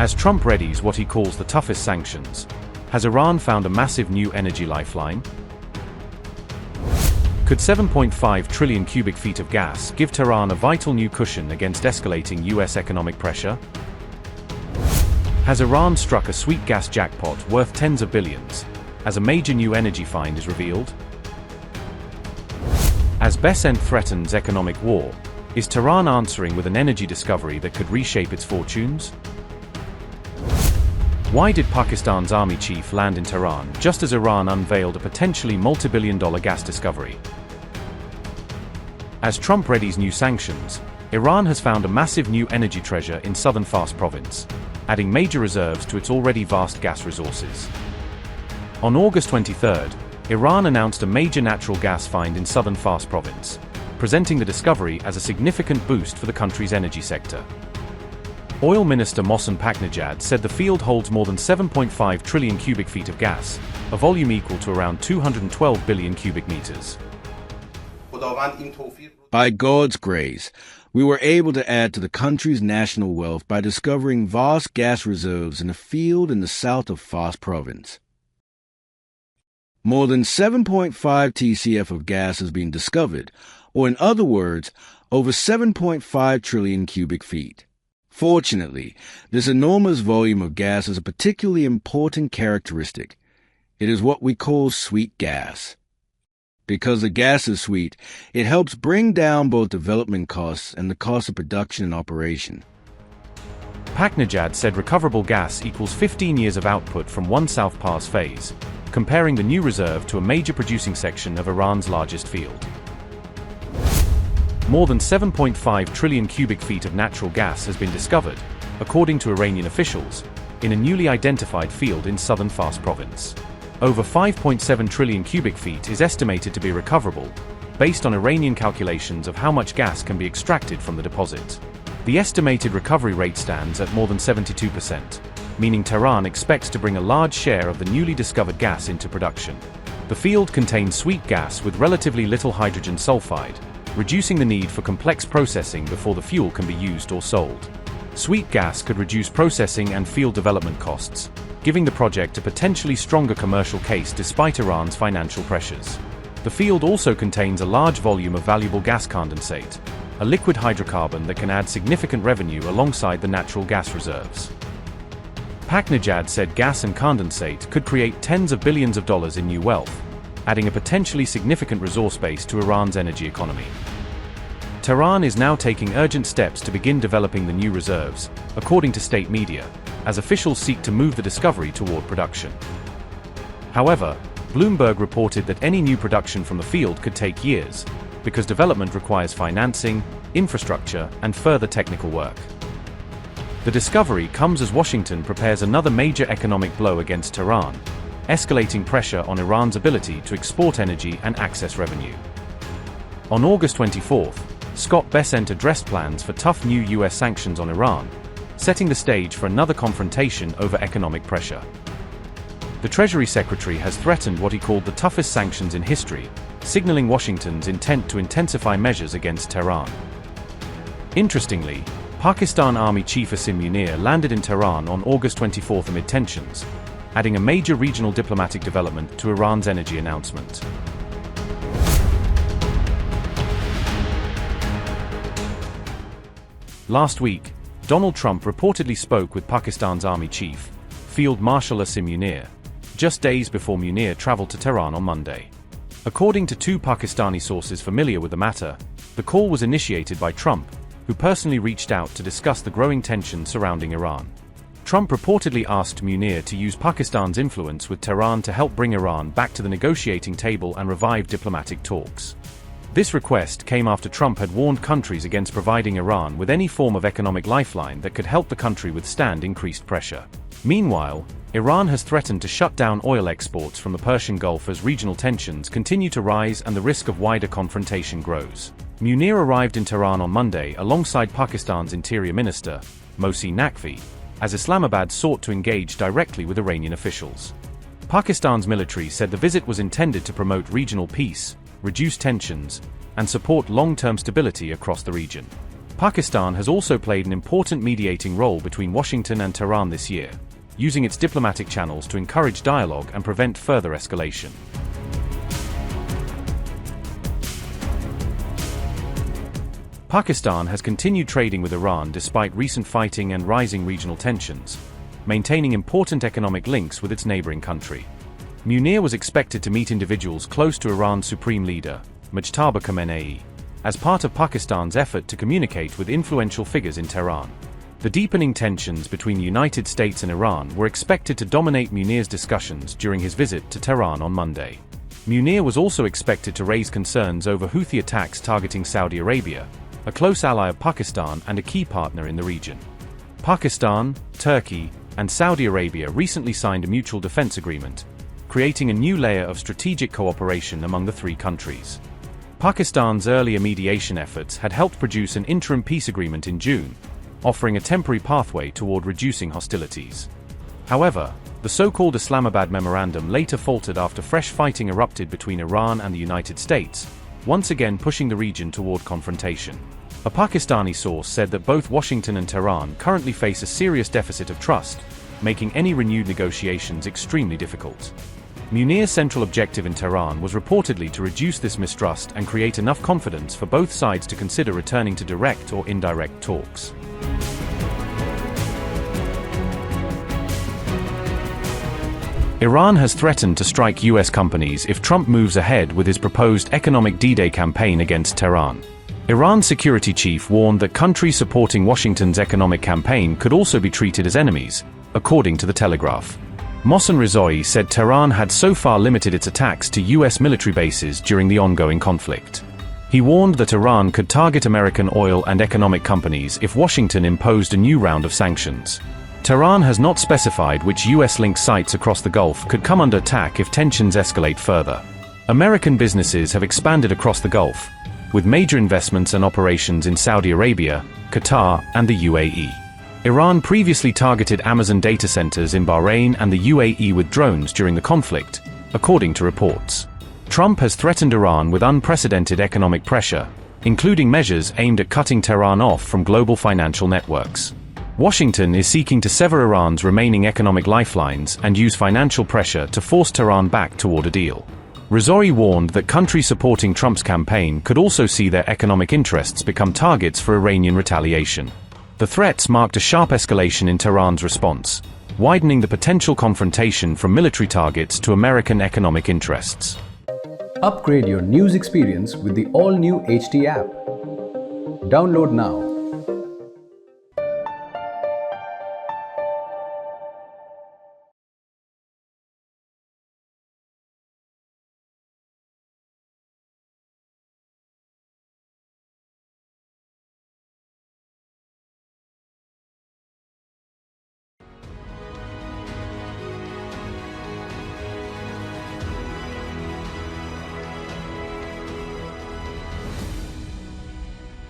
As Trump readies what he calls the toughest sanctions, has Iran found a massive new energy lifeline? Could 7.5 trillion cubic feet of gas give Tehran a vital new cushion against escalating US economic pressure? Has Iran struck a sweet gas jackpot worth tens of billions, as a major new energy find is revealed? As Bessent threatens economic war, is Tehran answering with an energy discovery that could reshape its fortunes? Why did Pakistan's army chief land in Tehran just as Iran unveiled a potentially multi-billion-dollar gas discovery? As Trump readies new sanctions, Iran has found a massive new energy treasure in southern Fars province, adding major reserves to its already vast gas resources. On August 23, Iran announced a major natural gas find in southern Fars province, presenting the discovery as a significant boost for the country's energy sector. Oil Minister Mohsen Paknejad said the field holds more than 7.5 trillion cubic feet of gas, a volume equal to around 212 billion cubic meters. By God's grace, we were able to add to the country's national wealth by discovering vast gas reserves in a field in the south of Fars province. More than 7.5 TCF of gas has been discovered, or in other words, over 7.5 trillion cubic feet. Fortunately, this enormous volume of gas has a particularly important characteristic. It is what we call sweet gas. Because the gas is sweet, it helps bring down both development costs and the cost of production and operation. Paknejad said recoverable gas equals 15 years of output from one South Pars phase, comparing the new reserve to a major producing section of Iran's largest field. More than 7.5 trillion cubic feet of natural gas has been discovered, according to Iranian officials, in a newly identified field in southern Fars province. Over 5.7 trillion cubic feet is estimated to be recoverable, based on Iranian calculations of how much gas can be extracted from the deposit. The estimated recovery rate stands at more than 72%, meaning Tehran expects to bring a large share of the newly discovered gas into production. The field contains sweet gas with relatively little hydrogen sulfide, reducing the need for complex processing before the fuel can be used or sold. Sweet gas could reduce processing and field development costs, giving the project a potentially stronger commercial case despite Iran's financial pressures. The field also contains a large volume of valuable gas condensate, a liquid hydrocarbon that can add significant revenue alongside the natural gas reserves. Paknejad said gas and condensate could create tens of billions of dollars in new wealth, adding a potentially significant resource base to Iran's energy economy. Tehran is now taking urgent steps to begin developing the new reserves, according to state media, as officials seek to move the discovery toward production. However, Bloomberg reported that any new production from the field could take years, because development requires financing, infrastructure, and further technical work. The discovery comes as Washington prepares another major economic blow against Tehran, escalating pressure on Iran's ability to export energy and access revenue. On August 24, Scott Bessent addressed plans for tough new US sanctions on Iran, setting the stage for another confrontation over economic pressure. The Treasury Secretary has threatened what he called the toughest sanctions in history, signaling Washington's intent to intensify measures against Tehran. Interestingly, Pakistan Army Chief Asim Munir landed in Tehran on August 24 amid tensions, adding a major regional diplomatic development to Iran's energy announcement. Last week, Donald Trump reportedly spoke with Pakistan's army chief, Field Marshal Asim Munir, just days before Munir traveled to Tehran on Monday. According to two Pakistani sources familiar with the matter, the call was initiated by Trump, who personally reached out to discuss the growing tension surrounding Iran. Trump reportedly asked Munir to use Pakistan's influence with Tehran to help bring Iran back to the negotiating table and revive diplomatic talks. This request came after Trump had warned countries against providing Iran with any form of economic lifeline that could help the country withstand increased pressure. Meanwhile, Iran has threatened to shut down oil exports from the Persian Gulf as regional tensions continue to rise and the risk of wider confrontation grows. Munir arrived in Tehran on Monday alongside Pakistan's Interior Minister, Mohsen Paknejad, as Islamabad sought to engage directly with Iranian officials. Pakistan's military said the visit was intended to promote regional peace, reduce tensions, and support long-term stability across the region. Pakistan has also played an important mediating role between Washington and Tehran this year, using its diplomatic channels to encourage dialogue and prevent further escalation. Pakistan has continued trading with Iran despite recent fighting and rising regional tensions, maintaining important economic links with its neighboring country. Munir was expected to meet individuals close to Iran's supreme leader, Mujtaba Khamenei, as part of Pakistan's effort to communicate with influential figures in Tehran. The deepening tensions between the United States and Iran were expected to dominate Munir's discussions during his visit to Tehran on Monday. Munir was also expected to raise concerns over Houthi attacks targeting Saudi Arabia, a close ally of Pakistan and a key partner in the region. Pakistan, Turkey, and Saudi Arabia recently signed a mutual defense agreement, creating a new layer of strategic cooperation among the three countries. Pakistan's earlier mediation efforts had helped produce an interim peace agreement in June, offering a temporary pathway toward reducing hostilities. However, the so-called Islamabad Memorandum later faltered after fresh fighting erupted between Iran and the United States, once again pushing the region toward confrontation. A Pakistani source said that both Washington and Tehran currently face a serious deficit of trust, making any renewed negotiations extremely difficult. Munir's central objective in Tehran was reportedly to reduce this mistrust and create enough confidence for both sides to consider returning to direct or indirect talks. Iran has threatened to strike US companies if Trump moves ahead with his proposed economic D-Day campaign against Tehran. Iran's security chief warned that countries supporting Washington's economic campaign could also be treated as enemies, according to The Telegraph. Mohsen said Tehran had so far limited its attacks to US military bases during the ongoing conflict. He warned that Iran could target American oil and economic companies if Washington imposed a new round of sanctions. Tehran has not specified which US-linked sites across the Gulf could come under attack if tensions escalate further. American businesses have expanded across the Gulf, with major investments and operations in Saudi Arabia, Qatar, and the UAE. Iran previously targeted Amazon data centers in Bahrain and the UAE with drones during the conflict, according to reports. Trump has threatened Iran with unprecedented economic pressure, including measures aimed at cutting Tehran off from global financial networks. Washington is seeking to sever Iran's remaining economic lifelines and use financial pressure to force Tehran back toward a deal. Rizori warned that countries supporting Trump's campaign could also see their economic interests become targets for Iranian retaliation. The threats marked a sharp escalation in Tehran's response, widening the potential confrontation from military targets to American economic interests. Upgrade your news experience with the all-new HT app. Download now.